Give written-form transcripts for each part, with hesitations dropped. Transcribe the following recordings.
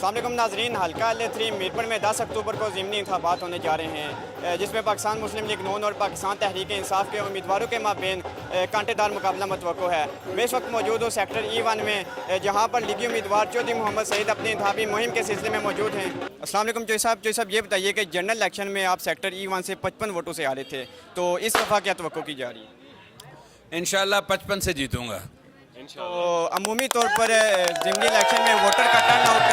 अस्सलाम वालेकुम नाज़रीन, हल्का L3 मीरपुर में 10 अक्टूबर को ज़िमनी इंतखाबात होने जा रहे हैं, जिसमें पाकिस्तान मुस्लिम लीग नून और पाकिस्तान तहरीक इंसाफ के उम्मीदवारों के माबेन कांटेदार मुकाबला मुतवक्को है। मैं इस वक्त मौजूद हूँ सेक्टर E1 में, जहाँ पर लीगी उम्मीदवार चौधरी मोहम्मद सईद अपनी इंतखाबी मुहिम के सिलसिले में मौजूद हैं। अस्सलाम वालेकुम चौधरी साहब, ये बताइए कि जनरल इलेक्शन में आप सेक्टर E1 से 55 वोटों से हारे थे, तो इस दफ़ा क्या तवक्को की जा रही है? इंशाल्लाह 55 से जीतूंगा। तो अमूमी तौर पर ज़िमनी इलेक्शन में वोटर का टर्नआउट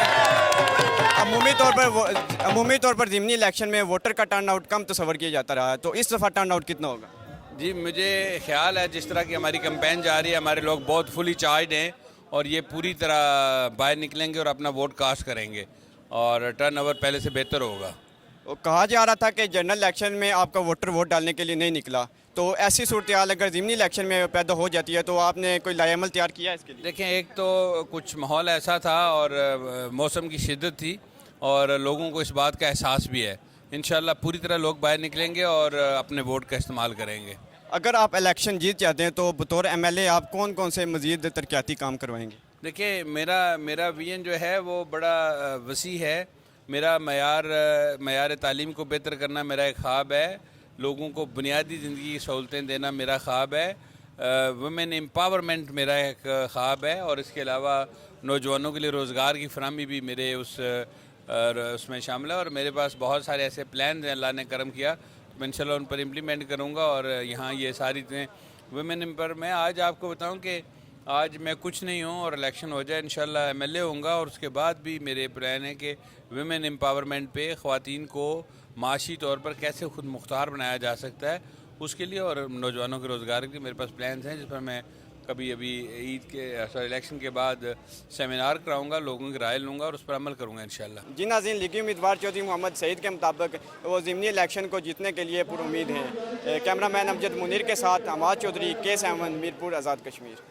अमूमी तौर पर ज़िमनी इलेक्शन में वोटर का टर्नआउट कम तस्वर किया जाता रहा है, तो इस दफ़ा टर्नआउट कितना होगा? जी, मुझे ख्याल है जिस तरह की हमारी कैंपेन जा रही है, हमारे लोग बहुत फुली चार्ज हैं और ये पूरी तरह बाहर निकलेंगे और अपना वोट कास्ट करेंगे और टर्नओवर पहले से बेहतर होगा। तो कहा जा रहा था कि जनरल इलेक्शन में आपका वोटर वोट डालने के लिए नहीं निकला, तो ऐसी सूरत हाल अगर ज़िमनी इलेक्शन में पैदा हो जाती है तो आपने कोई लाएमल तैयार किया है इसके लिए? देखें, एक तो कुछ माहौल ऐसा था और मौसम की शिद्दत थी और लोगों को इस बात का एहसास भी है। इंशाल्लाह पूरी तरह लोग बाहर निकलेंगे और अपने वोट का इस्तेमाल करेंगे। अगर आप इलेक्शन जीत जाते हैं तो बतौर MLA आप कौन कौन से मज़ीद तरक्याती काम करवाएंगे? देखिए, मेरा विजन जो है वो बड़ा वसी है। मेरा मयार तालीम को बेहतर करना मेरा एक ख्वाब है। लोगों को बुनियादी ज़िंदगी की सहूलतें देना मेरा ख्वाब है। वुमेन एम्पावरमेंट मेरा एक ख्वाब है और इसके अलावा नौजवानों के लिए रोज़गार की फरहमी भी मेरे उसमें शामिल है और मेरे पास बहुत सारे ऐसे प्लान हैं अल्लाह ने करम किया, तो मैं इंशाल्लाह उन पर इम्प्लीमेंट करूँगा। और यहाँ ये सारी वुमेन एम्पावर, मैं आज आपको बताऊँ कि आज मैं कुछ नहीं हूँ और इलेक्शन हो जाए इंशाल्लाह MLA होऊंगा और उसके बाद भी मेरे प्लान है कि वुमेन एम्पावरमेंट पे ख़वातीन को माशी तौर पर कैसे खुद मुख्तार बनाया जा सकता है उसके लिए और नौजवानों के रोज़गार के मेरे पास प्लान्स हैं, जिस पर मैं कभी अभी इलेक्शन के बाद सेमिनार कराऊंगा, लोगों की राय लूँगा और उस पर अमल करूँगा इंशाल्लाह। जी नाज़रीन, लीगी उम्मीदवार चौधरी मोहम्मद सईद के मुताबिक वो ज़िमनी इलेक्शन को जीतने के लिए पुरुम्मीद हैं। कैमरामैन अमजद मुनीर के साथ अमाद चौधरी, K7 मीरपुर, आज़ाद कश्मीर।